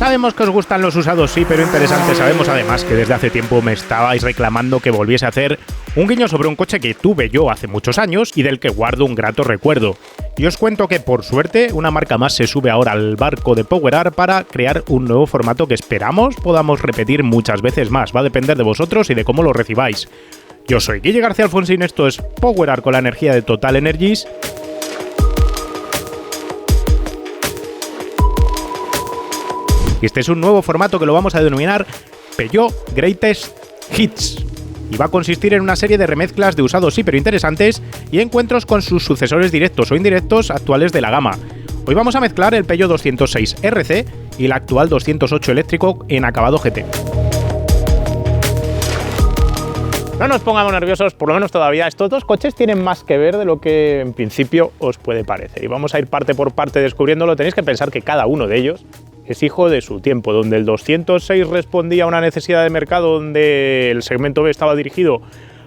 Sabemos que os gustan los usados, sí, pero interesantes. Sabemos además que desde hace tiempo me estabais reclamando que volviese a hacer un guiño sobre un coche que tuve yo hace muchos años y del que guardo un grato recuerdo. Y os cuento que, por suerte, una marca más se sube ahora al barco de PowerArt para crear un nuevo formato que esperamos podamos repetir muchas veces más. Va a depender de vosotros y de cómo lo recibáis. Yo soy Guille García Alfonsín, esto es PowerArt con la energía de Total Energies. Y este es un nuevo formato que lo vamos a denominar Peugeot Greatest Hits. Y va a consistir en una serie de remezclas de usados sí pero interesantes y encuentros con sus sucesores directos o indirectos actuales de la gama. Hoy vamos a mezclar el Peugeot 206 RC y el actual 208 eléctrico en acabado GT. No nos pongamos nerviosos, por lo menos todavía. Estos dos coches tienen más que ver de lo que en principio os puede parecer. Y vamos a ir parte por parte descubriéndolo. Tenéis que pensar que cada uno de ellos es hijo de su tiempo, donde el 206 respondía a una necesidad de mercado, donde el segmento B estaba dirigido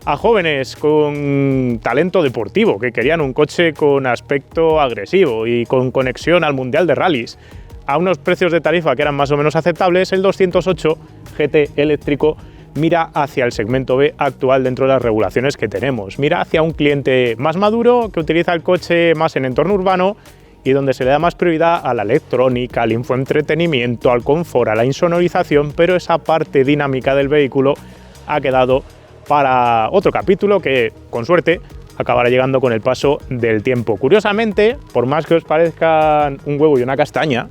a jóvenes con talento deportivo, que querían un coche con aspecto agresivo y con conexión al Mundial de Rallys. A unos precios de tarifa que eran más o menos aceptables, el 208 GT eléctrico mira hacia el segmento B actual dentro de las regulaciones que tenemos. Mira hacia un cliente más maduro que utiliza el coche más en entorno urbano y donde se le da más prioridad a la electrónica, al infoentretenimiento, al confort, a la insonorización, pero esa parte dinámica del vehículo ha quedado para otro capítulo que, con suerte, acabará llegando con el paso del tiempo. Curiosamente, por más que os parezcan un huevo y una castaña,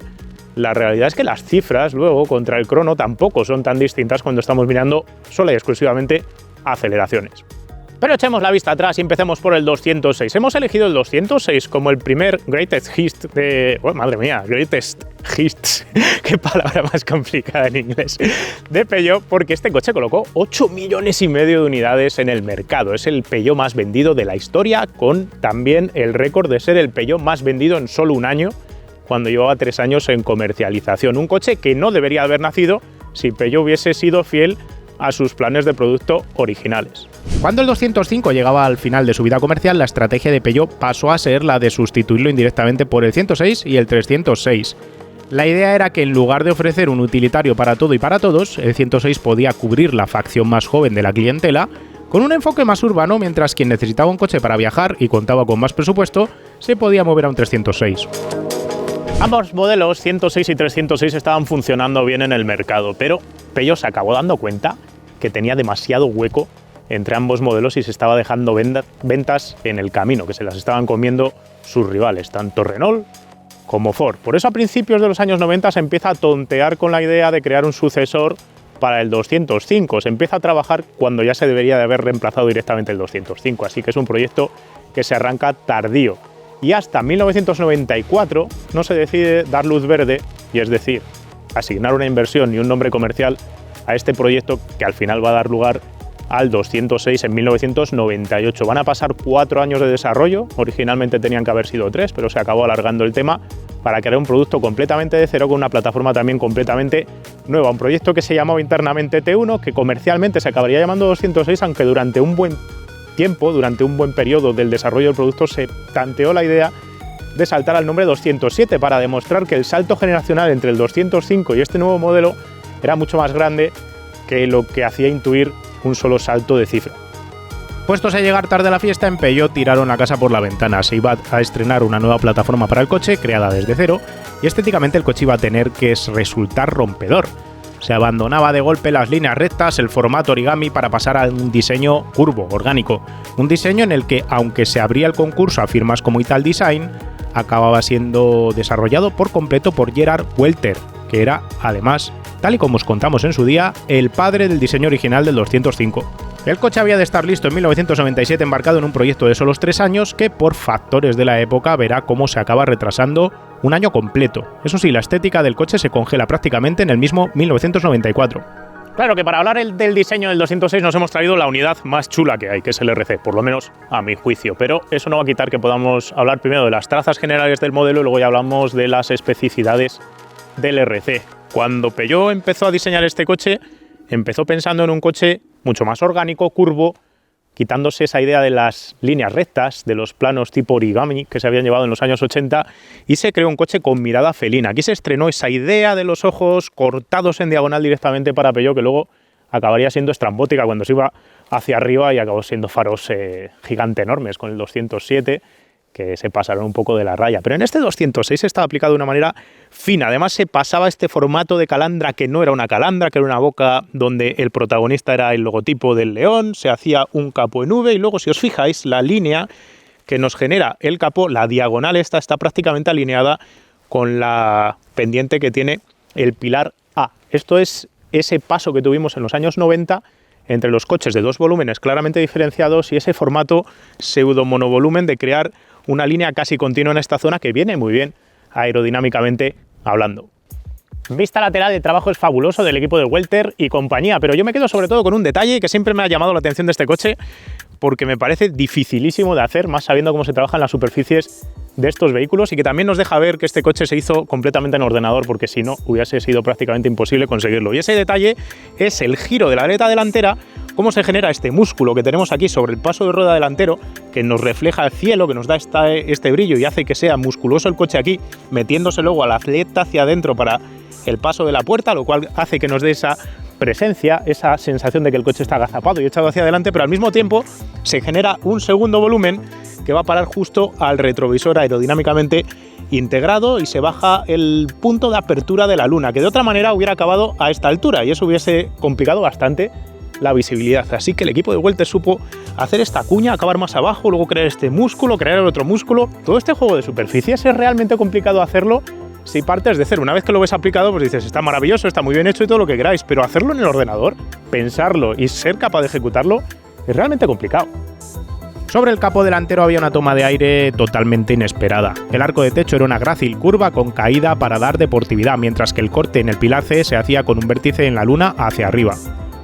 la realidad es que las cifras luego contra el crono tampoco son tan distintas cuando estamos mirando sola y exclusivamente aceleraciones. Pero echemos la vista atrás y empecemos por el 206. Hemos elegido el 206 como el primer Greatest Hits de... Oh, madre mía, Greatest Hits. Qué palabra más complicada en inglés. De Peugeot, porque este coche colocó 8,5 millones de unidades en el mercado. Es el Peugeot más vendido de la historia, con también el récord de ser el Peugeot más vendido en solo un año, cuando llevaba 3 años en comercialización. Un coche que no debería haber nacido si Peugeot hubiese sido fiel a sus planes de producto originales. Cuando el 205 llegaba al final de su vida comercial, la estrategia de Peugeot pasó a ser la de sustituirlo indirectamente por el 106 y el 306. La idea era que en lugar de ofrecer un utilitario para todo y para todos, el 106 podía cubrir la facción más joven de la clientela con un enfoque más urbano, mientras quien necesitaba un coche para viajar y contaba con más presupuesto, se podía mover a un 306. Ambos modelos, 106 y 306, estaban funcionando bien en el mercado, pero Peugeot se acabó dando cuenta que tenía demasiado hueco entre ambos modelos y se estaba dejando ventas en el camino, que se las estaban comiendo sus rivales, tanto Renault como Ford. Por eso a principios de los años 90 se empieza a tontear con la idea de crear un sucesor para el 205. Se empieza a trabajar cuando ya se debería de haber reemplazado directamente el 205, así que es un proyecto que se arranca tardío. Y hasta 1994 no se decide dar luz verde, y es decir, asignar una inversión y un nombre comercial a este proyecto que al final va a dar lugar al 206 en 1998. Van a pasar 4 años de desarrollo, originalmente tenían que haber sido 3, pero se acabó alargando el tema para crear un producto completamente de cero con una plataforma también completamente nueva. Un proyecto que se llamaba internamente T1, que comercialmente se acabaría llamando 206, aunque durante un buen tiempo, durante un buen periodo del desarrollo del producto, se tanteó la idea de saltar al nombre 207 para demostrar que el salto generacional entre el 205 y este nuevo modelo era mucho más grande que lo que hacía intuir un solo salto de cifra. Puestos a llegar tarde a la fiesta, en Peugeot tiraron la casa por la ventana. Se iba a estrenar una nueva plataforma para el coche, creada desde cero, y estéticamente el coche iba a tener que resultar rompedor. Se abandonaba de golpe las líneas rectas, el formato origami, para pasar a un diseño curvo, orgánico. Un diseño en el que, aunque se abría el concurso a firmas como Ital Design, acababa siendo desarrollado por completo por Gerhard Welter, que era, además, tal y como os contamos en su día, el padre del diseño original del 205. El coche había de estar listo en 1997, embarcado en un proyecto de solo 3 años que, por factores de la época, verá cómo se acaba retrasando un año completo. Eso sí, la estética del coche se congela prácticamente en el mismo 1994. Claro que para hablar del diseño del 206 nos hemos traído la unidad más chula que hay, que es el RC, por lo menos a mi juicio. Pero eso no va a quitar que podamos hablar primero de las trazas generales del modelo y luego ya hablamos de las especificidades del RC. Cuando Peugeot empezó a diseñar este coche, empezó pensando en un coche mucho más orgánico, curvo, quitándose esa idea de las líneas rectas, de los planos tipo origami que se habían llevado en los años 80, y se creó un coche con mirada felina. Aquí se estrenó esa idea de los ojos cortados en diagonal directamente para Peugeot, que luego acabaría siendo estrambótica cuando se iba hacia arriba y acabó siendo faros gigante enormes con el 207, que se pasaron un poco de la raya. Pero en este 206 estaba aplicado de una manera fina. Además se pasaba este formato de calandra que no era una calandra, que era una boca donde el protagonista era el logotipo del león, se hacía un capó en V y luego, si os fijáis, la línea que nos genera el capó, la diagonal esta, está prácticamente alineada con la pendiente que tiene el pilar A. Esto es ese paso que tuvimos en los años 90 entre los coches de dos volúmenes claramente diferenciados y ese formato pseudo monovolumen de crear una línea casi continua en esta zona que viene muy bien aerodinámicamente hablando. Vista lateral, el trabajo es fabuloso del equipo de Welter y compañía, pero yo me quedo sobre todo con un detalle que siempre me ha llamado la atención de este coche porque me parece dificilísimo de hacer, más sabiendo cómo se trabaja en las superficies de estos vehículos, y que también nos deja ver que este coche se hizo completamente en ordenador, porque si no hubiese sido prácticamente imposible conseguirlo. Y ese detalle es el giro de la aleta delantera, cómo se genera este músculo que tenemos aquí sobre el paso de rueda delantero, que nos refleja el cielo, que nos da este brillo y hace que sea musculoso el coche aquí, metiéndose luego a la aleta hacia adentro para el paso de la puerta, lo cual hace que nos dé esa presencia, esa sensación de que el coche está agazapado y echado hacia adelante, pero al mismo tiempo se genera un segundo volumen que va a parar justo al retrovisor aerodinámicamente integrado y se baja el punto de apertura de la luna, que de otra manera hubiera acabado a esta altura y eso hubiese complicado bastante la visibilidad. Así que el equipo de Welter supo hacer esta cuña, acabar más abajo, luego crear este músculo, crear el otro músculo. Todo este juego de superficies es realmente complicado hacerlo si partes de cero. Una vez que lo ves aplicado, pues dices, está maravilloso, está muy bien hecho y todo lo que queráis, pero hacerlo en el ordenador, pensarlo y ser capaz de ejecutarlo es realmente complicado. Sobre el capó delantero había una toma de aire totalmente inesperada. El arco de techo era una grácil curva con caída para dar deportividad, mientras que el corte en el pilar C se hacía con un vértice en la luna hacia arriba.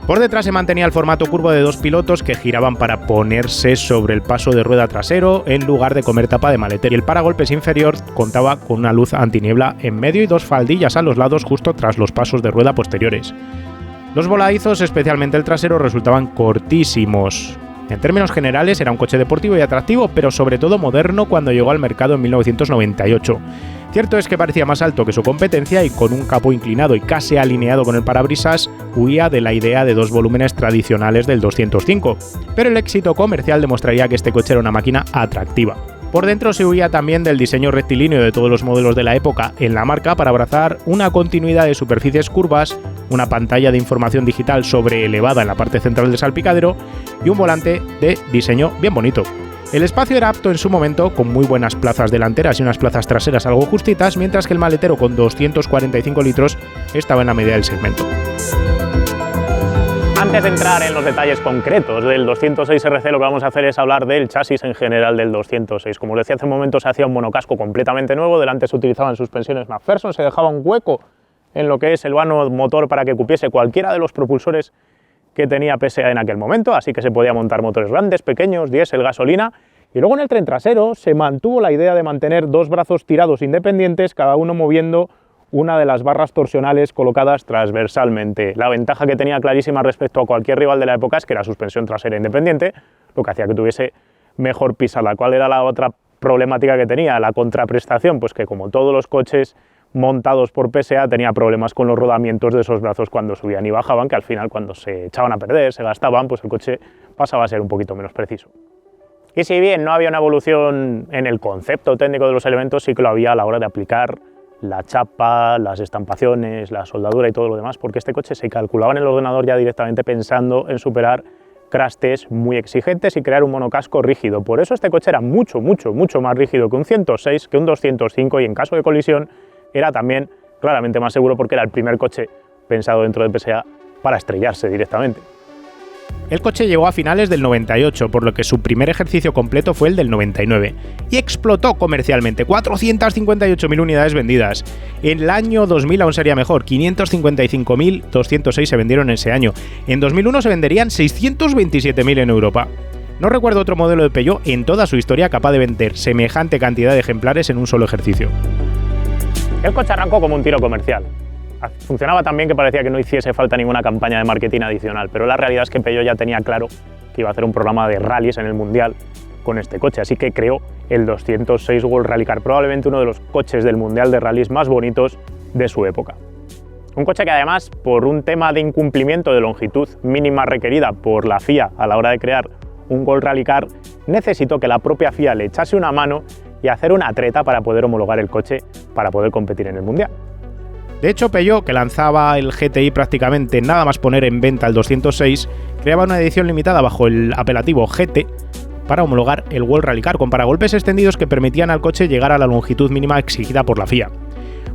Por detrás se mantenía el formato curvo de dos pilotos que giraban para ponerse sobre el paso de rueda trasero en lugar de comer tapa de maletero. Y el paragolpes inferior contaba con una luz antiniebla en medio y dos faldillas a los lados justo tras los pasos de rueda posteriores. Los voladizos, especialmente el trasero, resultaban cortísimos. En términos generales era un coche deportivo y atractivo, pero sobre todo moderno cuando llegó al mercado en 1998. Cierto es que parecía más alto que su competencia y con un capó inclinado y casi alineado con el parabrisas huía de la idea de dos volúmenes tradicionales del 205, pero el éxito comercial demostraría que este coche era una máquina atractiva. Por dentro se huía también del diseño rectilíneo de todos los modelos de la época en la marca para abrazar una continuidad de superficies curvas, una pantalla de información digital sobreelevada en la parte central del salpicadero y un volante de diseño bien bonito. El espacio era apto en su momento, con muy buenas plazas delanteras y unas plazas traseras algo justitas, mientras que el maletero con 245 litros estaba en la media del segmento. Antes de entrar en los detalles concretos del 206 RC, lo que vamos a hacer es hablar del chasis en general del 206. Como os decía hace un momento, se hacía un monocasco completamente nuevo, delante se utilizaban suspensiones McPherson, se dejaba un hueco en lo que es el vano motor para que cupiese cualquiera de los propulsores que tenía PSA en aquel momento, así que se podía montar motores grandes, pequeños, diésel, gasolina. Y luego en el tren trasero se mantuvo la idea de mantener dos brazos tirados independientes, cada uno moviendo una de las barras torsionales colocadas transversalmente. La ventaja que tenía clarísima respecto a cualquier rival de la época es que era suspensión trasera independiente, lo que hacía que tuviese mejor pisada. ¿Cuál era la otra problemática que tenía? La contraprestación, pues que como todos los coches montados por PSA tenía problemas con los rodamientos de esos brazos cuando subían y bajaban, que al final cuando se echaban a perder, se gastaban, pues el coche pasaba a ser un poquito menos preciso. Y si bien no había una evolución en el concepto técnico de los elementos, sí que lo había a la hora de aplicar la chapa, las estampaciones, la soldadura y todo lo demás, porque este coche se calculaba en el ordenador ya directamente pensando en superar crash test muy exigentes y crear un monocasco rígido. Por eso este coche era mucho más rígido que un 106, que un 205, y en caso de colisión era también claramente más seguro porque era el primer coche pensado dentro de PSA para estrellarse directamente. El coche llegó a finales del 98, por lo que su primer ejercicio completo fue el del 99, y explotó comercialmente, 458.000 unidades vendidas. En el año 2000 aún sería mejor, 555.206 se vendieron ese año. En 2001 se venderían 627.000 en Europa. No recuerdo otro modelo de Peugeot en toda su historia capaz de vender semejante cantidad de ejemplares en un solo ejercicio. El coche arrancó como un tiro comercial. Funcionaba tan bien que parecía que no hiciese falta ninguna campaña de marketing adicional, pero la realidad es que Peugeot ya tenía claro que iba a hacer un programa de rallies en el Mundial con este coche, así que creó el 206 World Rally Car, probablemente uno de los coches del Mundial de rallies más bonitos de su época. Un coche que además, por un tema de incumplimiento de longitud mínima requerida por la FIA a la hora de crear un World Rally Car, necesitó que la propia FIA le echase una mano y hacer una treta para poder homologar el coche para poder competir en el Mundial. De hecho, Peugeot, que lanzaba el GTI prácticamente nada más poner en venta el 206, creaba una edición limitada bajo el apelativo GT para homologar el World Rally Car, con paragolpes extendidos que permitían al coche llegar a la longitud mínima exigida por la FIA.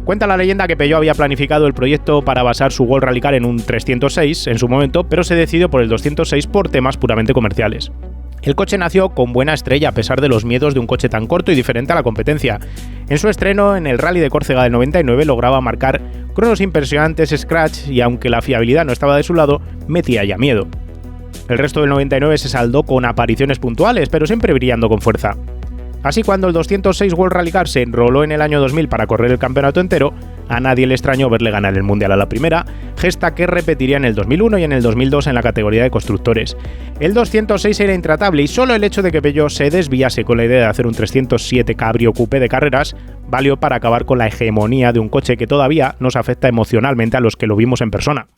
Cuenta la leyenda que Peugeot había planificado el proyecto para basar su World Rally Car en un 306 en su momento, pero se decidió por el 206 por temas puramente comerciales. El coche nació con buena estrella a pesar de los miedos de un coche tan corto y diferente a la competencia. En su estreno en el Rally de Córcega del 99 lograba marcar cronos impresionantes scratch y aunque la fiabilidad no estaba de su lado, metía ya miedo. El resto del 99 se saldó con apariciones puntuales, pero siempre brillando con fuerza. Así, cuando el 206 World Rally Car se enroló en el año 2000 para correr el campeonato entero, a nadie le extrañó verle ganar el Mundial a la primera, gesta que repetiría en el 2001 y en el 2002 en la categoría de constructores. El 206 era intratable y solo el hecho de que Peugeot se desviase con la idea de hacer un 307 Cabrio Coupé de carreras valió para acabar con la hegemonía de un coche que todavía nos afecta emocionalmente a los que lo vimos en persona.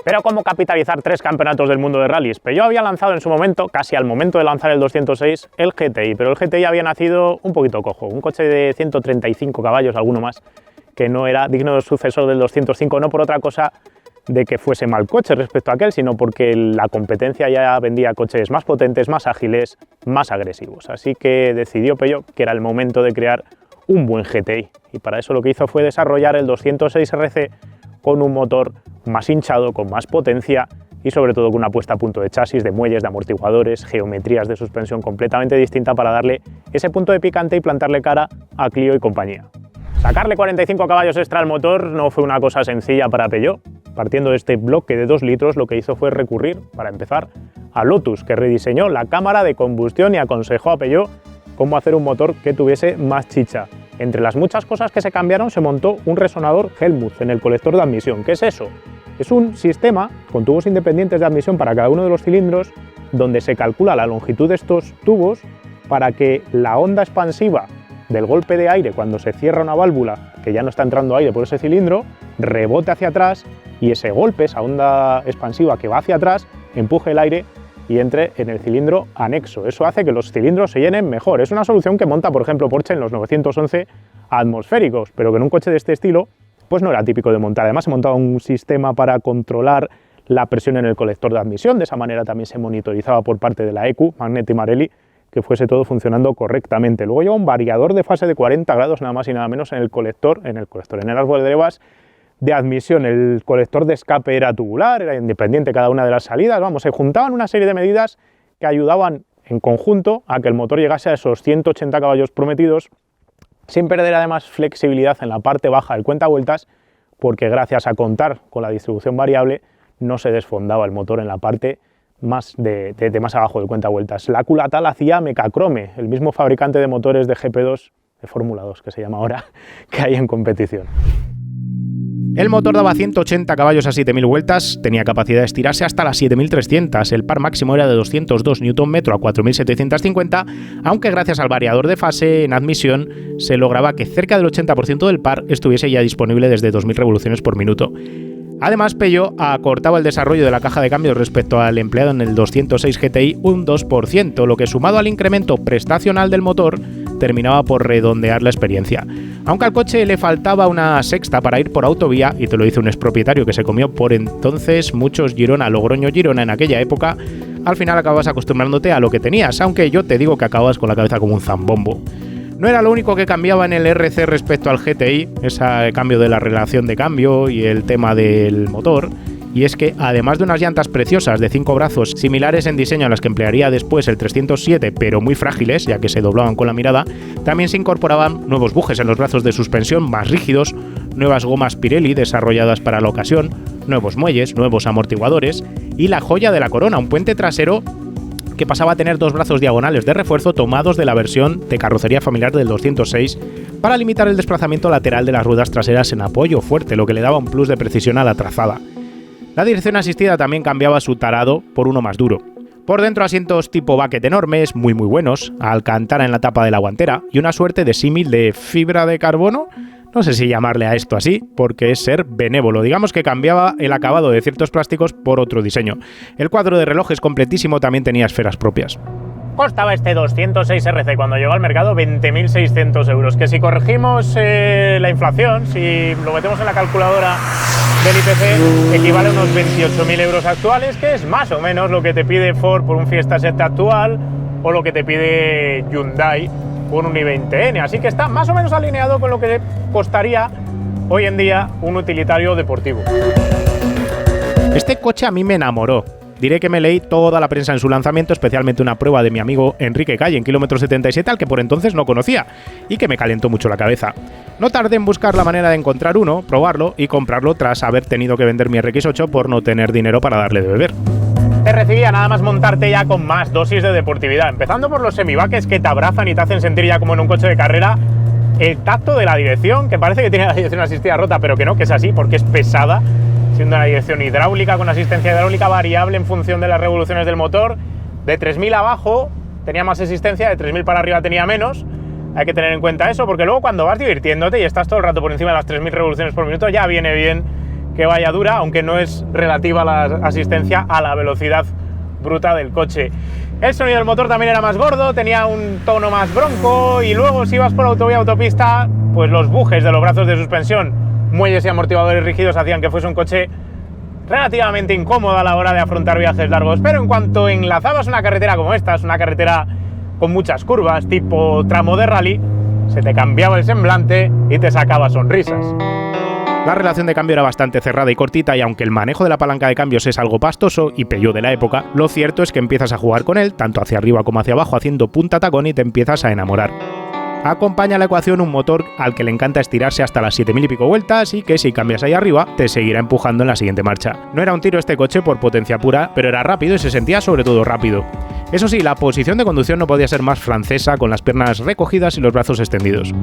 Pero ¿cómo capitalizar 3 campeonatos del mundo de rallies? Peugeot había lanzado en su momento, casi al momento de lanzar el 206, el GTI, pero el GTI había nacido un poquito cojo, un coche de 135 caballos, alguno más, que no era digno de sucesor del 205, no por otra cosa de que fuese mal coche respecto a aquel, sino porque la competencia ya vendía coches más potentes, más ágiles, más agresivos. Así que decidió Peugeot que era el momento de crear un buen GTI, y para eso lo que hizo fue desarrollar el 206 RC con un motor más hinchado, con más potencia y sobre todo con una puesta a punto de chasis, de muelles, de amortiguadores, geometrías de suspensión completamente distinta para darle ese punto de picante y plantarle cara a Clio y compañía. Sacarle 45 caballos extra al motor no fue una cosa sencilla para Peugeot. Partiendo de este bloque de 2 litros, lo que hizo fue recurrir, para empezar, a Lotus, que rediseñó la cámara de combustión y aconsejó a Peugeot cómo hacer un motor que tuviese más chicha. Entre las muchas cosas que se cambiaron, se montó un resonador Helmuth en el colector de admisión. ¿Qué es eso? Es un sistema con tubos independientes de admisión para cada uno de los cilindros, donde se calcula la longitud de estos tubos para que la onda expansiva del golpe de aire cuando se cierra una válvula, que ya no está entrando aire por ese cilindro, rebote hacia atrás y ese golpe, esa onda expansiva que va hacia atrás, empuje el aire y entre en el cilindro anexo. Eso hace que los cilindros se llenen mejor. Es una solución que monta, por ejemplo, Porsche en los 911 atmosféricos, pero que en un coche de este estilo pues no era típico de montar. Además se montaba un sistema para controlar la presión en el colector de admisión. De esa manera también se monitorizaba por parte de la EQ, Magneti Marelli, que fuese todo funcionando correctamente. Luego lleva un variador de fase de 40 grados nada más y nada menos en el árbol de levas de admisión. El colector de escape era tubular, era independiente cada una de las salidas. Vamos, se juntaban una serie de medidas que ayudaban en conjunto a que el motor llegase a esos 180 caballos prometidos, sin perder además flexibilidad en la parte baja del cuentavueltas, porque gracias a contar con la distribución variable no se desfondaba el motor en la parte más más abajo del cuentavueltas. La culata la hacía Mecachrome, el mismo fabricante de motores de GP2, de Fórmula 2 que se llama ahora, que hay en competición. El motor daba 180 caballos a 7.000 vueltas, tenía capacidad de estirarse hasta las 7.300, el par máximo era de 202 Nm a 4.750, aunque gracias al variador de fase en admisión se lograba que cerca del 80% del par estuviese ya disponible desde 2.000 revoluciones por minuto. Además, Peugeot acortaba el desarrollo de la caja de cambios respecto al empleado en el 206 GTI un 2%, lo que sumado al incremento prestacional del motor terminaba por redondear la experiencia. Aunque al coche le faltaba una sexta para ir por autovía, y te lo dice un expropietario que se comió por entonces muchos Logroño-Girona en aquella época, al final acabas acostumbrándote a lo que tenías, aunque yo te digo que acabas con la cabeza como un zambombo. No era lo único que cambiaba en el RC respecto al GTI, ese cambio de la relación de cambio y el tema del motor, y es que además de unas llantas preciosas de 5 brazos similares en diseño a las que emplearía después el 307, pero muy frágiles, ya que se doblaban con la mirada, también se incorporaban nuevos bujes en los brazos de suspensión más rígidos, nuevas gomas Pirelli desarrolladas para la ocasión, nuevos muelles, nuevos amortiguadores y la joya de la corona, un puente trasero que pasaba a tener 2 brazos diagonales de refuerzo tomados de la versión de carrocería familiar del 206 para limitar el desplazamiento lateral de las ruedas traseras en apoyo fuerte, lo que le daba un plus de precisión a la trazada. La dirección asistida también cambiaba su tarado por uno más duro. Por dentro asientos tipo bucket enormes, muy buenos, alcántara en la tapa de la guantera y una suerte de símil de fibra de carbono. No sé si llamarle a esto así, porque es ser benévolo. Digamos que cambiaba el acabado de ciertos plásticos por otro diseño. El cuadro de relojes completísimo también tenía esferas propias. Costaba este 206 RC cuando llegó al mercado 20.600 euros, que si corregimos la inflación, si lo metemos en la calculadora del IPC, equivale a unos 28.000 euros actuales, que es más o menos lo que te pide Ford por un Fiesta 7 actual o lo que te pide Hyundai por un i20N, así que está más o menos alineado con lo que costaría hoy en día un utilitario deportivo. Este coche a mí me enamoró. Diré que me leí toda la prensa en su lanzamiento, especialmente una prueba de mi amigo Enrique Calle en kilómetro 77, al que por entonces no conocía, y que me calentó mucho la cabeza. No tardé en buscar la manera de encontrar uno, probarlo y comprarlo tras haber tenido que vender mi RX8 por no tener dinero para darle de beber. Te recibía nada más montarte ya con más dosis de deportividad, empezando por los semibaques que te abrazan y te hacen sentir ya como en un coche de carrera, el tacto de la dirección, que parece que tiene la dirección asistida rota, pero que no, que es así, porque es pesada, siendo una dirección hidráulica con asistencia hidráulica variable en función de las revoluciones del motor. De 3.000 abajo tenía más asistencia, de 3.000 para arriba tenía menos. Hay que tener en cuenta eso, porque luego cuando vas divirtiéndote y estás todo el rato por encima de las 3.000 revoluciones por minuto, ya viene bien que vaya dura, aunque no es relativa la asistencia a la velocidad bruta del coche. El sonido del motor también era más gordo, tenía un tono más bronco, y luego si ibas por autovía o autopista, pues los bujes de los brazos de suspensión, muelles y amortiguadores rígidos hacían que fuese un coche relativamente incómodo a la hora de afrontar viajes largos, pero en cuanto enlazabas una carretera como esta, es una carretera con muchas curvas, tipo tramo de rally, se te cambiaba el semblante y te sacaba sonrisas. La relación de cambio era bastante cerrada y cortita, y aunque el manejo de la palanca de cambios es algo pastoso y Peugeot de la época, lo cierto es que empiezas a jugar con él, tanto hacia arriba como hacia abajo, haciendo punta tacón, y te empiezas a enamorar. Acompaña a la ecuación un motor al que le encanta estirarse hasta las 7.000 y pico vueltas, y que si cambias ahí arriba te seguirá empujando en la siguiente marcha. No era un tiro este coche por potencia pura, pero era rápido y se sentía sobre todo rápido. Eso sí, la posición de conducción no podía ser más francesa, con las piernas recogidas y los brazos extendidos.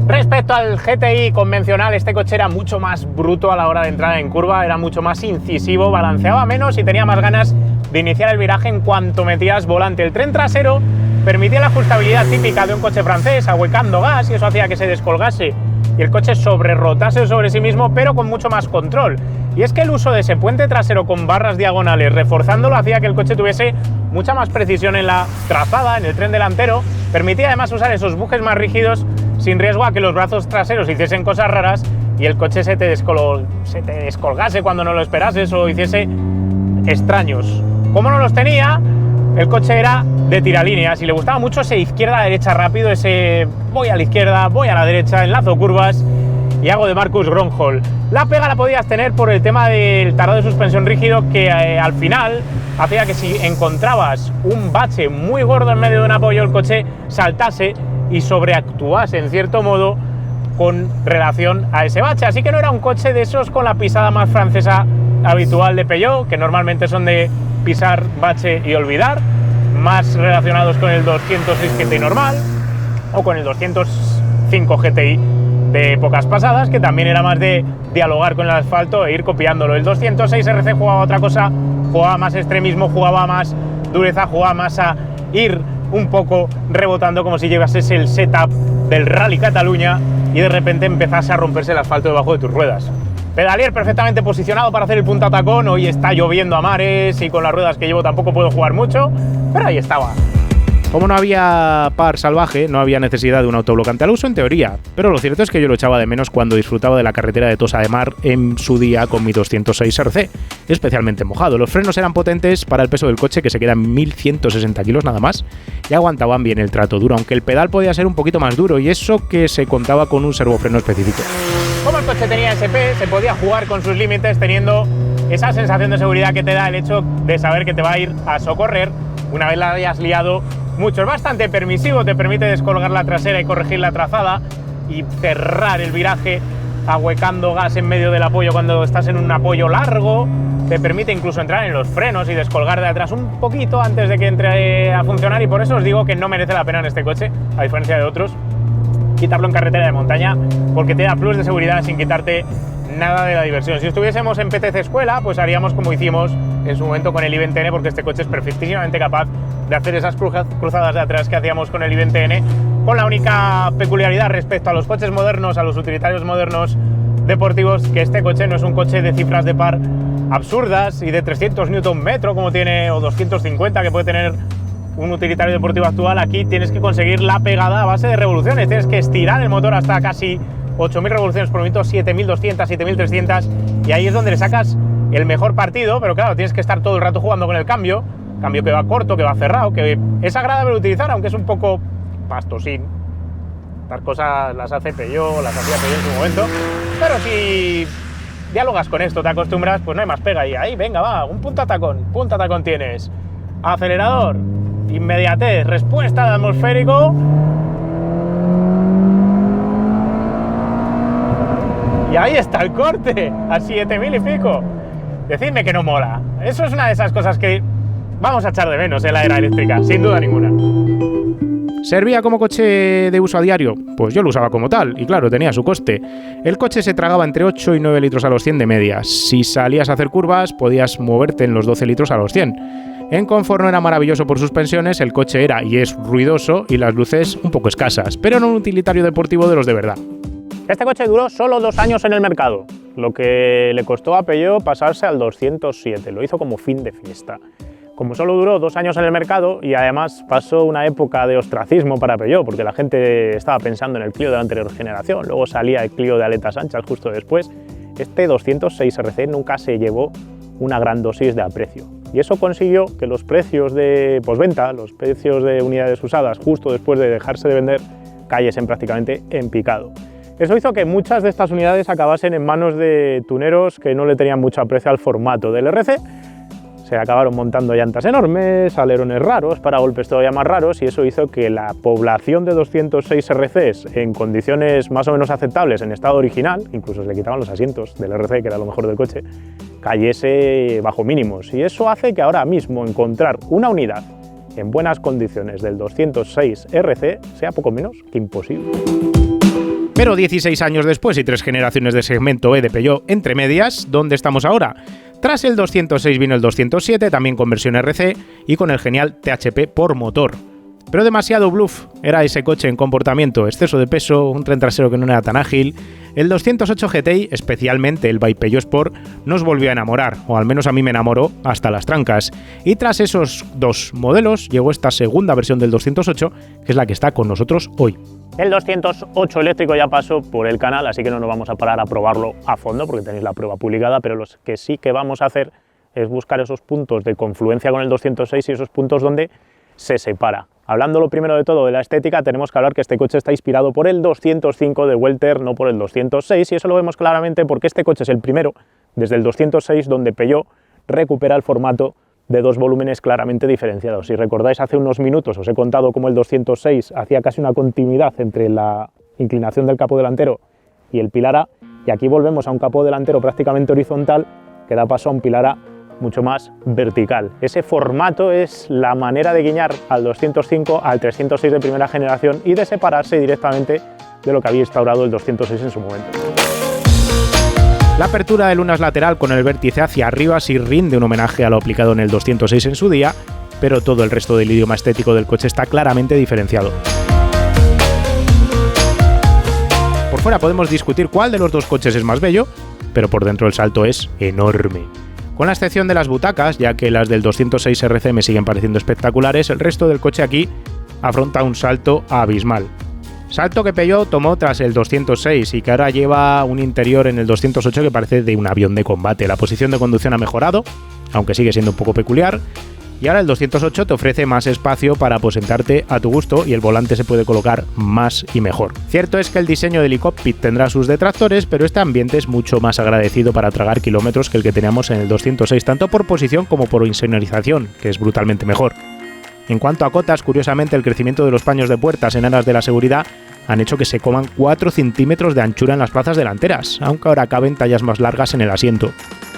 Respecto al GTI convencional, este coche era mucho más bruto a la hora de entrar en curva, era mucho más incisivo, balanceaba menos y tenía más ganas de iniciar el viraje en cuanto metías volante. El tren trasero permitía la ajustabilidad típica de un coche francés, ahuecando gas, y eso hacía que se descolgase y el coche sobrerrotase sobre sí mismo, pero con mucho más control. Y es que el uso de ese puente trasero con barras diagonales, reforzándolo, hacía que el coche tuviese mucha más precisión en la trazada, en el tren delantero. Permitía además usar esos bujes más rígidos sin riesgo a que los brazos traseros hiciesen cosas raras y el coche se te descolgase cuando no lo esperases o hiciese extraños. Como no los tenía, el coche era de tiralíneas y le gustaba mucho ese izquierda-derecha rápido, ese voy a la izquierda, voy a la derecha, enlazo curvas y hago de Marcus Gronholm. La pega la podías tener por el tema del tarado de suspensión rígido, que al final hacía que si encontrabas un bache muy gordo en medio de un apoyo, el coche saltase y sobreactuase en cierto modo con relación a ese bache. Así que no era un coche de esos con la pisada más francesa habitual de Peugeot, que normalmente son de pisar bache y olvidar, más relacionados con el 206 GTI normal o con el 205 GTI de épocas pasadas, que también era más de dialogar con el asfalto e ir copiándolo. El 206 RC jugaba otra cosa, jugaba más extremismo, jugaba más dureza, jugaba más a ir un poco rebotando como si llevases el setup del Rally Cataluña y de repente empezase a romperse el asfalto debajo de tus ruedas. Pedalier perfectamente posicionado para hacer el punta tacón. Hoy está lloviendo a mares y con las ruedas que llevo tampoco puedo jugar mucho, pero ahí estaba. Como no había par salvaje, no había necesidad de un autoblocante al uso en teoría, pero lo cierto es que yo lo echaba de menos cuando disfrutaba de la carretera de Tossa de Mar en su día con mi 206 RC, especialmente mojado. Los frenos eran potentes para el peso del coche, que se queda en 1.160 kilos nada más, y aguantaban bien el trato duro, aunque el pedal podía ser un poquito más duro, y eso que se contaba con un servofreno específico. Como el coche tenía SP, se podía jugar con sus límites teniendo esa sensación de seguridad que te da el hecho de saber que te va a ir a socorrer una vez la hayas liado mucho. Es bastante permisivo, te permite descolgar la trasera y corregir la trazada y cerrar el viraje ahuecando gas en medio del apoyo cuando estás en un apoyo largo. Te permite incluso entrar en los frenos y descolgar de atrás un poquito antes de que entre a funcionar, y por eso os digo que no merece la pena en este coche, a diferencia de otros, quitarlo en carretera de montaña, porque te da plus de seguridad sin quitarte nada de la diversión. Si estuviésemos en PTC Escuela, pues haríamos como hicimos en su momento con el i20N, porque este coche es perfectísimamente capaz de hacer esas cruzadas de atrás que hacíamos con el i20N, con la única peculiaridad respecto a los coches modernos, a los utilitarios modernos deportivos, que este coche no es un coche de cifras de par absurdas y de 300 Nm como tiene, o 250 que puede tener un utilitario deportivo actual. Aquí tienes que conseguir la pegada a base de revoluciones, tienes que estirar el motor hasta casi 8.000 revoluciones por minuto, 7.200, 7.300, y ahí es donde le sacas el mejor partido, pero claro, tienes que estar todo el rato jugando con el cambio que va corto, que va cerrado, que es agradable utilizar, aunque es un poco pastosín. Estas cosas las hace Peugeot, las hacía Peugeot en su momento, pero si dialogas con esto, te acostumbras, pues no hay más pega, y ahí, venga, va, un punta tacón tienes, acelerador, inmediatez, respuesta de atmosférico, y ahí está el corte, a 7.000 y pico. Decidme que no mola. Eso es una de esas cosas que vamos a echar de menos en la era eléctrica, sin duda ninguna. ¿Servía como coche de uso a diario? Pues yo lo usaba como tal, y claro, tenía su coste. El coche se tragaba entre 8 y 9 litros a los 100 de media. Si salías a hacer curvas, podías moverte en los 12 litros a los 100. En confort no era maravilloso por suspensiones, el coche era y es ruidoso y las luces un poco escasas, pero no un utilitario deportivo de los de verdad. Este coche duró solo 2 años en el mercado, lo que le costó a Peugeot pasarse al 207, lo hizo como fin de fiesta. Como solo duró 2 años en el mercado y además pasó una época de ostracismo para Peugeot, porque la gente estaba pensando en el Clio de la anterior generación, luego salía el Clio de aletas anchas justo después, este 206 RC nunca se llevó una gran dosis de aprecio. Y eso consiguió que los precios de postventa, los precios de unidades usadas justo después de dejarse de vender, cayesen prácticamente en picado. Eso hizo que muchas de estas unidades acabasen en manos de tuneros que no le tenían mucho aprecio al formato del RC. Se acabaron montando llantas enormes, alerones raros, paragolpes todavía más raros, y eso hizo que la población de 206 RCs en condiciones más o menos aceptables en estado original, incluso se le quitaban los asientos del RC, que era lo mejor del coche, cayese bajo mínimos. Y eso hace que ahora mismo encontrar una unidad en buenas condiciones del 206 RC sea poco menos que imposible. Pero 16 años después y 3 generaciones de segmento E de Peugeot entre medias, ¿dónde estamos ahora? Tras el 206 vino el 207, también con versión RC y con el genial THP por motor. Pero demasiado bluff era ese coche en comportamiento, exceso de peso, un tren trasero que no era tan ágil. El 208 GTI, especialmente el by Peugeot Sport, nos volvió a enamorar, o al menos a mí me enamoró hasta las trancas. Y tras esos 2 modelos llegó esta segunda versión del 208, que es la que está con nosotros hoy. El 208 eléctrico ya pasó por el canal, así que no nos vamos a parar a probarlo a fondo porque tenéis la prueba publicada, pero lo que sí que vamos a hacer es buscar esos puntos de confluencia con el 206 y esos puntos donde se separa. Hablando lo primero de todo de la estética, tenemos que hablar que este coche está inspirado por el 205 de Welter, no por el 206, y eso lo vemos claramente porque este coche es el primero, desde el 206, donde Peugeot recupera el formato de 2 volúmenes claramente diferenciados. Si recordáis, hace unos minutos os he contado cómo el 206 hacía casi una continuidad entre la inclinación del capó delantero y el pilar A, y aquí volvemos a un capó delantero prácticamente horizontal que da paso a un pilar A mucho más vertical. Ese formato es la manera de guiñar al 205, al 306 de primera generación y de separarse directamente de lo que había instaurado el 206 en su momento. La apertura de lunas lateral con el vértice hacia arriba sí rinde un homenaje a lo aplicado en el 206 en su día, pero todo el resto del idioma estético del coche está claramente diferenciado. Por fuera podemos discutir cuál de los dos coches es más bello, pero por dentro el salto es enorme. Con la excepción de las butacas, ya que las del 206 RC me siguen pareciendo espectaculares, el resto del coche aquí afronta un salto abismal. Salto que Peugeot tomó tras el 206 y que ahora lleva un interior en el 208 que parece de un avión de combate. La posición de conducción ha mejorado, aunque sigue siendo un poco peculiar, y ahora el 208 te ofrece más espacio para aposentarte a tu gusto y el volante se puede colocar más y mejor. Cierto es que el diseño del e-cockpit tendrá sus detractores, pero este ambiente es mucho más agradecido para tragar kilómetros que el que teníamos en el 206, tanto por posición como por insonorización, que es brutalmente mejor. En cuanto a cotas, curiosamente el crecimiento de los paños de puertas en aras de la seguridad han hecho que se coman 4 centímetros de anchura en las plazas delanteras, aunque ahora caben tallas más largas en el asiento.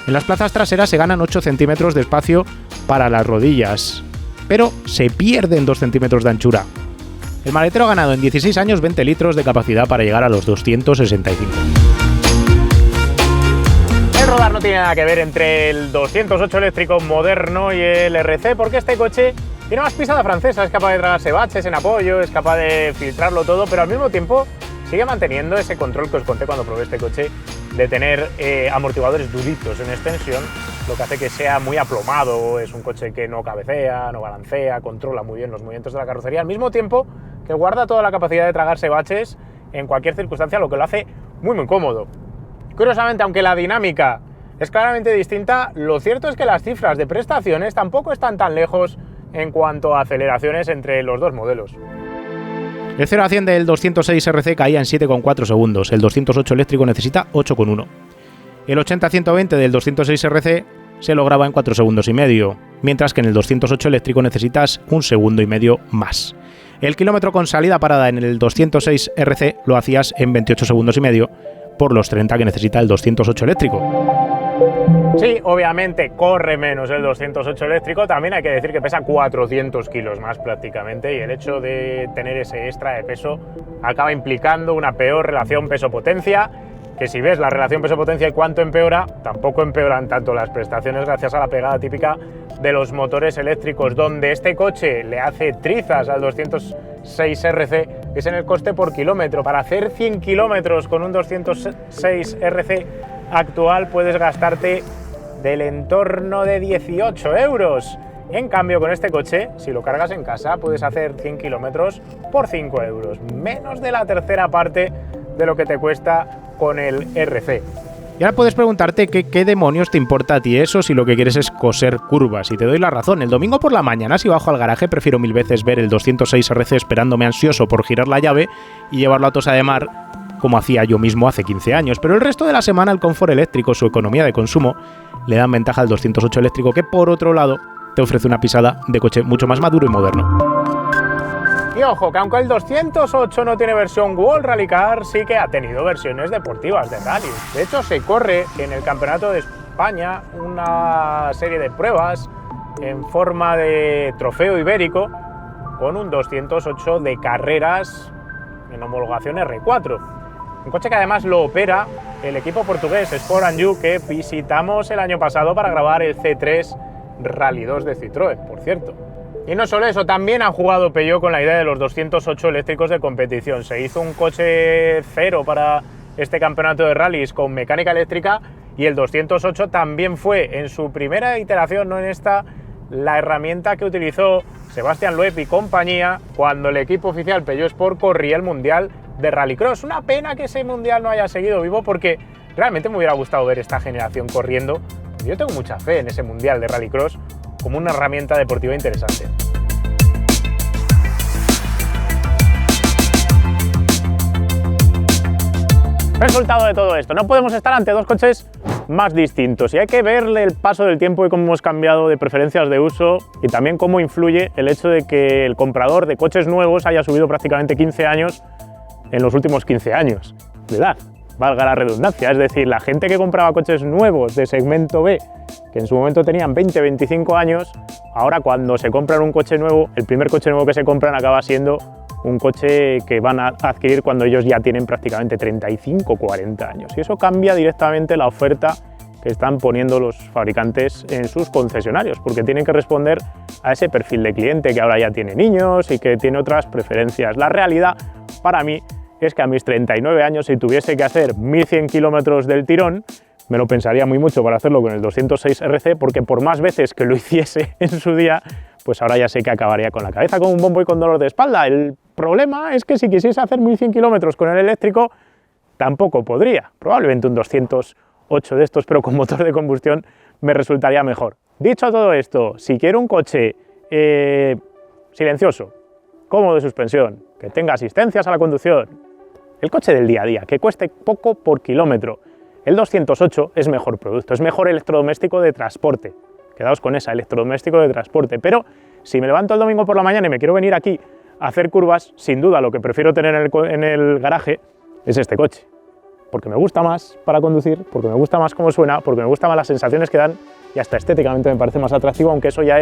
En las plazas traseras se ganan 8 centímetros de espacio para las rodillas, pero se pierden 2 centímetros de anchura. El maletero ha ganado en 16 años 20 litros de capacidad para llegar a los 265. rodar no tiene nada que ver entre el 208 eléctrico moderno y el RC, porque este coche tiene más pisada francesa, es capaz de tragarse baches en apoyo, es capaz de filtrarlo todo, pero al mismo tiempo sigue manteniendo ese control que os conté cuando probé este coche, de tener amortiguadores duritos en extensión, lo que hace que sea muy aplomado. Es un coche que no cabecea, no balancea, controla muy bien los movimientos de la carrocería, al mismo tiempo que guarda toda la capacidad de tragarse baches en cualquier circunstancia, lo que lo hace muy cómodo. Curiosamente, aunque la dinámica es claramente distinta, lo cierto es que las cifras de prestaciones tampoco están tan lejos en cuanto a aceleraciones entre los dos modelos. El 0 a 100 del 206 RC caía en 7,4 segundos, el 208 eléctrico necesita 8,1. El 80 a 120 del 206 RC se lograba en 4 segundos y medio, mientras que en el 208 eléctrico necesitas 1,5 segundos más. El kilómetro con salida parada en el 206 RC lo hacías en 28 segundos y medio, por los 30 que necesita el 208 eléctrico. Sí, obviamente corre menos el 208 eléctrico, también hay que decir que pesa 400 kilos más prácticamente, y el hecho de tener ese extra de peso acaba implicando una peor relación peso-potencia, que si ves la relación peso-potencia y cuánto empeora, tampoco empeoran tanto las prestaciones gracias a la pegada típica de los motores eléctricos, donde este coche le hace trizas al 206 RC, es en el coste por kilómetro. Para hacer 100 kilómetros con un 206 RC actual puedes gastarte del entorno de 18 euros. En cambio, con este coche, si lo cargas en casa, puedes hacer 100 kilómetros por 5 euros, menos de la tercera parte de lo que te cuesta con el RC. Y ahora puedes preguntarte qué demonios te importa a ti eso si lo que quieres es coser curvas, y te doy la razón. El domingo por la mañana, si bajo al garaje, prefiero 1000 veces ver el 206 RC esperándome ansioso por girar la llave y llevarlo a Tossa de Mar, como hacía yo mismo hace 15 años. Pero el resto de la semana el confort eléctrico, su economía de consumo, le dan ventaja al 208 eléctrico, que por otro lado te ofrece una pisada de coche mucho más maduro y moderno. Y ojo, que aunque el 208 no tiene versión World Rally Car, sí que ha tenido versiones deportivas de rally. De hecho, se corre en el Campeonato de España una serie de pruebas en forma de trofeo ibérico con un 208 de carreras en homologación R4. Un coche que además lo opera el equipo portugués Sport & You, que visitamos el año pasado para grabar el C3 Rally 2 de Citroën, por cierto. Y no solo eso, también ha jugado Peugeot con la idea de los 208 eléctricos de competición. Se hizo un coche cero para este campeonato de rallies con mecánica eléctrica, y el 208 también fue, en su primera iteración, no en esta, la herramienta que utilizó Sebastián Loeb y compañía cuando el equipo oficial Peugeot Sport corría el Mundial de Rallycross. Una pena que ese Mundial no haya seguido vivo, porque realmente me hubiera gustado ver esta generación corriendo. Yo tengo mucha fe en ese Mundial de Rallycross como una herramienta deportiva interesante. Resultado de todo esto: no podemos estar ante dos coches más distintos, y hay que verle el paso del tiempo y cómo hemos cambiado de preferencias de uso, y también cómo influye el hecho de que el comprador de coches nuevos haya subido prácticamente 15 años en los últimos 15 años de edad, valga la redundancia. Es decir, la gente que compraba coches nuevos de segmento B, que en su momento tenían 20-25 años, ahora cuando se compran un coche nuevo, el primer coche nuevo que se compran acaba siendo un coche que van a adquirir cuando ellos ya tienen prácticamente 35-40 años. Y eso cambia directamente la oferta que están poniendo los fabricantes en sus concesionarios, porque tienen que responder a ese perfil de cliente que ahora ya tiene niños y que tiene otras preferencias. La realidad para mí es que a mis 39 años, si tuviese que hacer 1100 kilómetros del tirón, me lo pensaría muy mucho para hacerlo con el 206 RC, porque por más veces que lo hiciese en su día, pues ahora ya sé que acabaría con la cabeza con un bombo y con dolor de espalda. El problema es que si quisiese hacer 1100 kilómetros con el eléctrico, tampoco podría. Probablemente un 208 de estos, pero con motor de combustión, me resultaría mejor. Dicho todo esto, si quiero un coche silencioso, cómodo de suspensión, que tenga asistencias a la conducción, el coche del día a día, que cueste poco por kilómetro, el 208 es mejor producto, es mejor electrodoméstico de transporte. Quedaos con esa, electrodoméstico de transporte. Pero si me levanto el domingo por la mañana y me quiero venir aquí a hacer curvas, sin duda lo que prefiero tener en el garaje es este coche. Porque me gusta más para conducir, porque me gusta más cómo suena, porque me gustan más las sensaciones que dan, y hasta estéticamente me parece más atractivo, aunque eso ya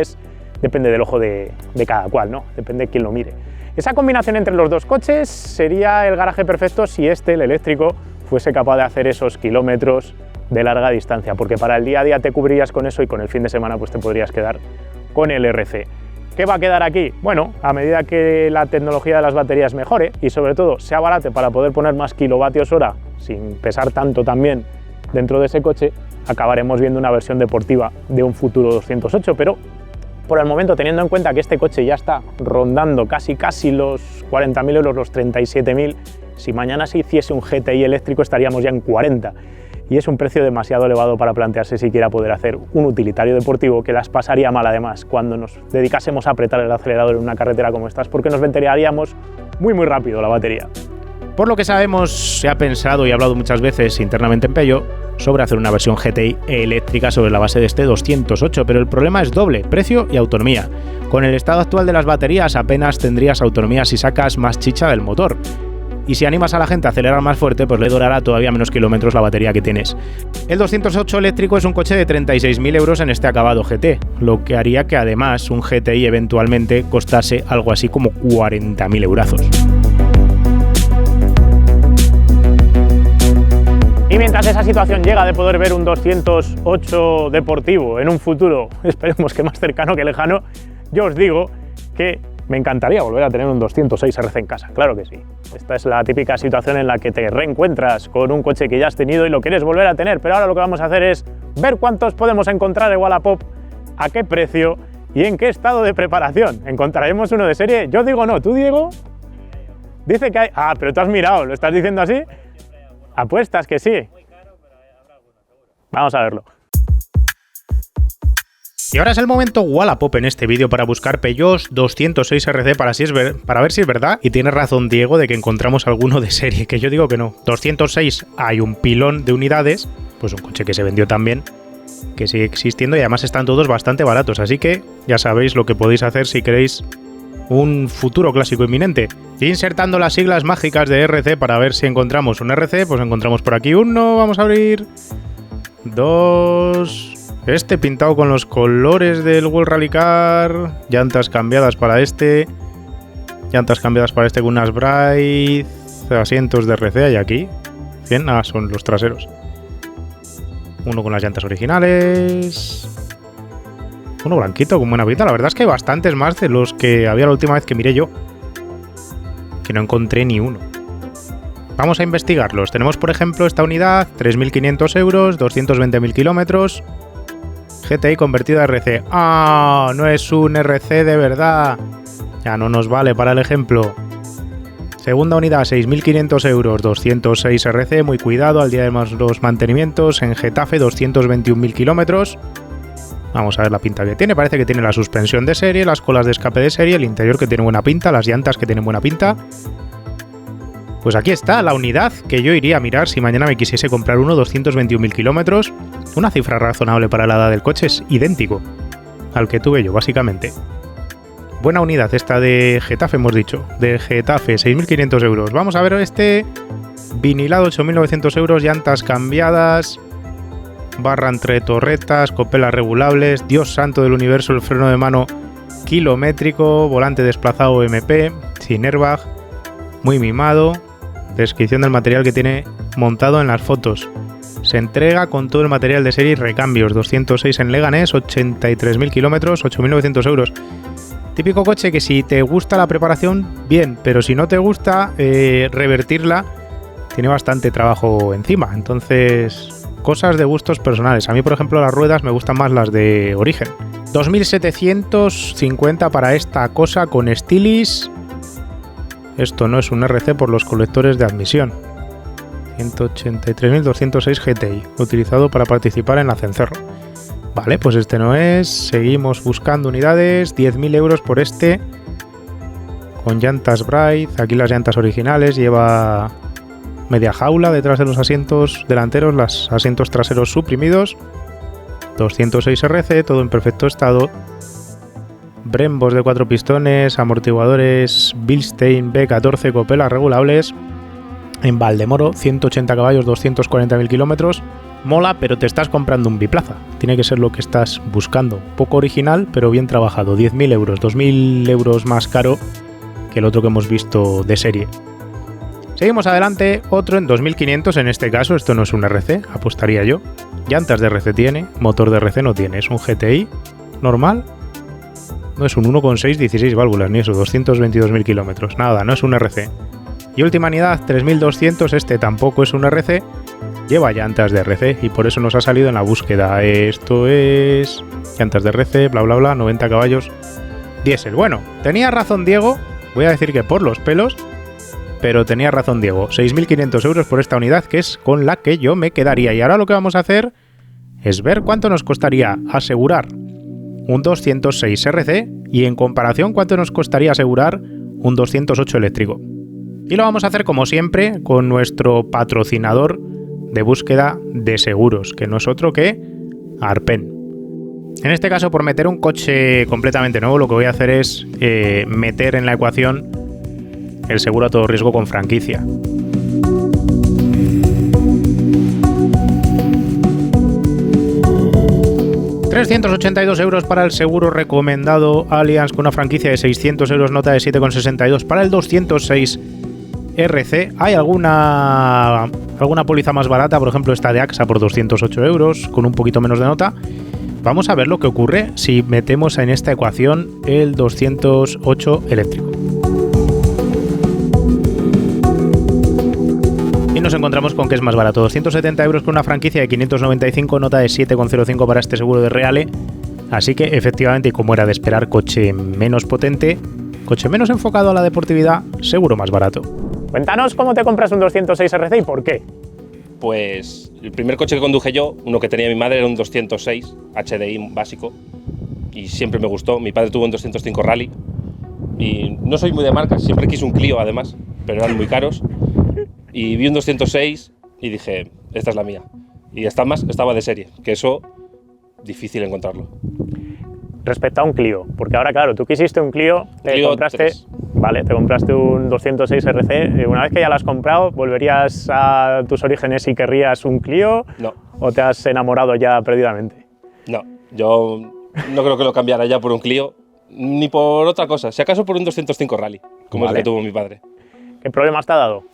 depende del ojo de cada cual, ¿no? Depende de quién lo mire. Esa combinación entre los dos coches sería el garaje perfecto si el eléctrico, fuese capaz de hacer esos kilómetros de larga distancia, porque para el día a día te cubrirías con eso y con el fin de semana pues te podrías quedar con el RC. ¿Qué va a quedar aquí? Bueno, a medida que la tecnología de las baterías mejore y sobre todo sea barate para poder poner más kilovatios hora sin pesar tanto también dentro de ese coche, acabaremos viendo una versión deportiva de un futuro 208, pero por el momento, teniendo en cuenta que este coche ya está rondando casi los 40.000 euros, los 37.000, si mañana se hiciese un GTI eléctrico estaríamos ya en 40, y es un precio demasiado elevado para plantearse siquiera poder hacer un utilitario deportivo, que las pasaría mal además cuando nos dedicásemos a apretar el acelerador en una carretera como estas, porque nos ventearíamos muy rápido la batería. Por lo que sabemos, se ha pensado y hablado muchas veces internamente en Peugeot sobre hacer una versión GTI eléctrica sobre la base de este 208, pero el problema es doble, precio y autonomía. Con el estado actual de las baterías apenas tendrías autonomía si sacas más chicha del motor. Y si animas a la gente a acelerar más fuerte, pues le durará todavía menos kilómetros la batería que tienes. El 208 eléctrico es un coche de 36.000 euros en este acabado GT, lo que haría que además un GTI eventualmente costase algo así como 40.000 eurazos. Y mientras esa situación llega de poder ver un 208 deportivo en un futuro, esperemos que más cercano que lejano, yo os digo que me encantaría volver a tener un 206 RC en casa, claro que sí. Esta es la típica situación en la que te reencuentras con un coche que ya has tenido y lo quieres volver a tener, pero ahora lo que vamos a hacer es ver cuántos podemos encontrar en Wallapop, a qué precio y en qué estado de preparación. ¿Encontraremos uno de serie? Yo digo no, ¿tú, Diego? Dice que hay... Ah, pero tú has mirado, ¿lo estás diciendo así? ¿Apuestas que sí? Vamos a verlo. Y ahora es el momento Wallapop en este vídeo para buscar Peugeot 206 RC para ver si es verdad. Y tiene razón Diego de que encontramos alguno de serie, que yo digo que no. 206 hay un pilón de unidades, pues un coche que se vendió también, que sigue existiendo y además están todos bastante baratos. Así que ya sabéis lo que podéis hacer si queréis un futuro clásico inminente. Insertando las siglas mágicas de RC para ver si encontramos un RC, pues encontramos por aquí uno, vamos a abrir, 2... Este pintado con los colores del World Rally Car, llantas cambiadas para este, llantas cambiadas para este con unas Bright, asientos de RC hay aquí, 100, son los traseros. Uno con las llantas originales, uno blanquito con buena pinta. La verdad es que hay bastantes más de los que había la última vez que miré yo, que no encontré ni uno. Vamos a investigarlos. Tenemos por ejemplo esta unidad, 3.500 euros, 220.000 kilómetros, GTI convertido a RC. ¡Ah! No es un RC de verdad. Ya no nos vale para el ejemplo. Segunda unidad, 6.500 euros, 206 RC, muy cuidado al día de los mantenimientos, en Getafe, 221.000 kilómetros. Vamos a ver la pinta que tiene. Parece que tiene la suspensión de serie, las colas de escape de serie, el interior que tiene buena pinta, las llantas que tienen buena pinta. Pues aquí está la unidad que yo iría a mirar si mañana me quisiese comprar uno, 221.000 kilómetros. Una cifra razonable para la edad del coche, es idéntico al que tuve yo, básicamente. Buena unidad esta de Getafe, hemos dicho. De Getafe, 6.500 euros. Vamos a ver este vinilado, 8.900 euros, llantas cambiadas, barra entre torretas, copelas regulables, Dios santo del universo, el freno de mano kilométrico, volante desplazado MP, sin airbag, muy mimado. Descripción del material que tiene montado en las fotos. Se entrega con todo el material de serie y recambios. 206 en Leganés, 83.000 kilómetros, 8.900 euros. Típico coche que si te gusta la preparación, bien, pero si no te gusta revertirla, tiene bastante trabajo encima. Entonces, cosas de gustos personales. A mí, por ejemplo, las ruedas me gustan más las de origen. 2.750 para esta cosa con Stilis. Esto no es un RC por los colectores de admisión. 183.206 GTI, utilizado para participar en la Cencerro. Vale, pues este no es. Seguimos buscando unidades. 10.000 euros por este. Con llantas Bright. Aquí las llantas originales. Lleva media jaula detrás de los asientos delanteros. Los asientos traseros suprimidos. 206 RC, todo en perfecto estado. Brembos de 4 pistones, amortiguadores Bilstein B14, copelas regulables. En Valdemoro, 180 caballos, 240.000 kilómetros. Mola, pero te estás comprando un biplaza. Tiene que ser lo que estás buscando. Poco original, pero bien trabajado. 10.000 euros, 2.000 euros más caro que el otro que hemos visto de serie. Seguimos adelante, otro en 2500, en este caso, esto no es un RC, apostaría yo. Llantas de RC tiene, motor de RC no tiene, es un GTI normal. No es un 1,6, 16 válvulas, ni eso, 222.000 kilómetros, nada, no es un RC. Y última unidad, 3200, este tampoco es un RC, lleva llantas de RC y por eso nos ha salido en la búsqueda. Esto es llantas de RC, bla bla bla, 90 caballos, diésel. Bueno, tenía razón Diego, voy a decir que por los pelos, pero tenía razón Diego, 6.500 euros por esta unidad, que es con la que yo me quedaría. Y ahora lo que vamos a hacer es ver cuánto nos costaría asegurar un 206 RC y en comparación cuánto nos costaría asegurar un 208 eléctrico. Y lo vamos a hacer como siempre con nuestro patrocinador de búsqueda de seguros, que no es otro que Arpen. En este caso, por meter un coche completamente nuevo, lo que voy a hacer es meter en la ecuación el seguro a todo riesgo con franquicia. €382 para el seguro recomendado Allianz con una franquicia de 600 euros, nota de 7,62 para el 206 RC. Hay alguna póliza más barata, por ejemplo esta de AXA por 208 euros, con un poquito menos de nota. Vamos a ver lo que ocurre si metemos en esta ecuación el 208 eléctrico. Y nos encontramos con que es más barato, 270 euros con una franquicia de 595, nota de 7,05 para este seguro de Reale. Así que efectivamente, y como era de esperar, coche menos potente, coche menos enfocado a la deportividad, seguro más barato. Cuéntanos cómo te compras un 206 RC y por qué. Pues el primer coche que conduje yo, uno que tenía mi madre, era un 206 HDI básico y siempre me gustó. Mi padre tuvo un 205 Rally y no soy muy de marcas, siempre quise un Clio además, pero eran muy caros. Y vi un 206 y dije, esta es la mía. Y estaba de serie, que eso, difícil encontrarlo. Respecto a un Clio, porque ahora claro, tú quisiste un Clio, te compraste un 206 RC, una vez que ya lo has comprado, ¿volverías a tus orígenes y querrías un Clio? No. ¿O te has enamorado ya perdidamente? No, yo no creo que lo cambiara ya por un Clio, ni por otra cosa, si acaso por un 205 Rally, como es el que tuvo mi padre. ¿Qué problemas te ha dado?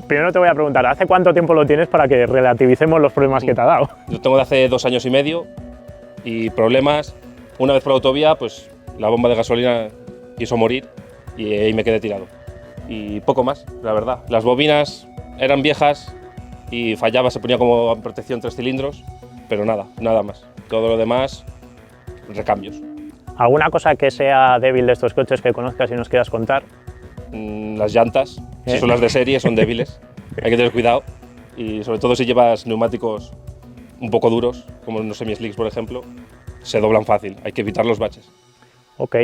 Primero te voy a preguntar, ¿hace cuánto tiempo lo tienes para que relativicemos los problemas que te ha dado? Lo tengo de hace 2 años y medio y problemas, una vez por la autovía, pues la bomba de gasolina quiso morir y ahí me quedé tirado. Y poco más, la verdad. Las bobinas eran viejas y fallaba, se ponía como protección 3 cilindros, pero nada más. Todo lo demás, recambios. ¿Alguna cosa que sea débil de estos coches que conozcas y nos quieras contar? Las llantas, si son las de serie, son débiles, hay que tener cuidado y sobre todo si llevas neumáticos un poco duros, como unos semi-slicks por ejemplo, se doblan fácil, hay que evitar los baches. Ok,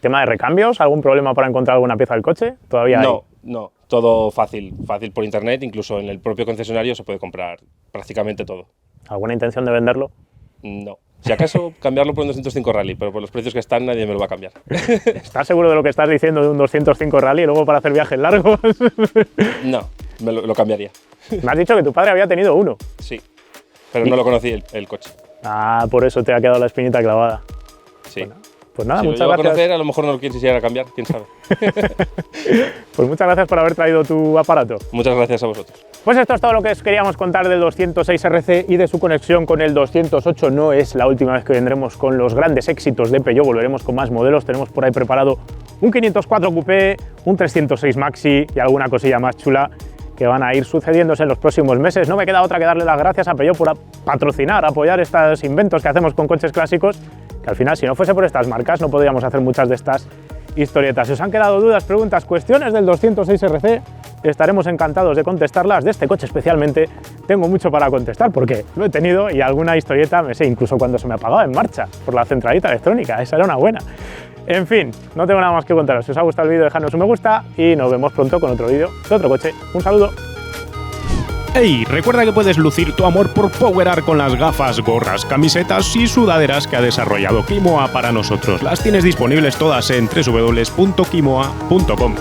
tema de recambios, ¿algún problema para encontrar alguna pieza del coche? ¿Todavía hay? No, todo fácil por internet, incluso en el propio concesionario se puede comprar prácticamente todo. ¿Alguna intención de venderlo? No. Si acaso cambiarlo por un 205 Rally, pero por los precios que están nadie me lo va a cambiar. ¿Estás seguro de lo que estás diciendo de un 205 Rally y luego para hacer viajes largos? No, lo cambiaría. Me has dicho que tu padre había tenido uno. Sí, pero no lo conocí el coche. Ah, por eso te ha quedado la espinita clavada. Sí. Bueno, pues nada, si muchas lo llevo gracias. A conocer, a lo mejor no lo quisiera cambiar, quién sabe. Pues muchas gracias por haber traído tu aparato. Muchas gracias a vosotros. Pues esto es todo lo que os queríamos contar del 206 RC y de su conexión con el 208. No es la última vez que vendremos con los grandes éxitos de Peugeot, volveremos con más modelos. Tenemos por ahí preparado un 504 Coupé, un 306 Maxi y alguna cosilla más chula que van a ir sucediéndose en los próximos meses. No me queda otra que darle las gracias a Peugeot por patrocinar, apoyar estos inventos que hacemos con coches clásicos, que al final, si no fuese por estas marcas, no podríamos hacer muchas de estas historietas. Si os han quedado dudas, preguntas, cuestiones del 206 RC, estaremos encantados de contestarlas. De este coche especialmente tengo mucho para contestar porque lo he tenido y alguna historieta me sé, incluso cuando se me apagaba en marcha por la centralita electrónica, esa era una buena. En fin, no tengo nada más que contaros. Si os ha gustado el vídeo, dejadnos un me gusta y nos vemos pronto con otro vídeo de otro coche. Un saludo. ¡Hey! Recuerda que puedes lucir tu amor por Powerar con las gafas, gorras, camisetas y sudaderas que ha desarrollado Kimoa para nosotros. Las tienes disponibles todas en www.kimoa.com.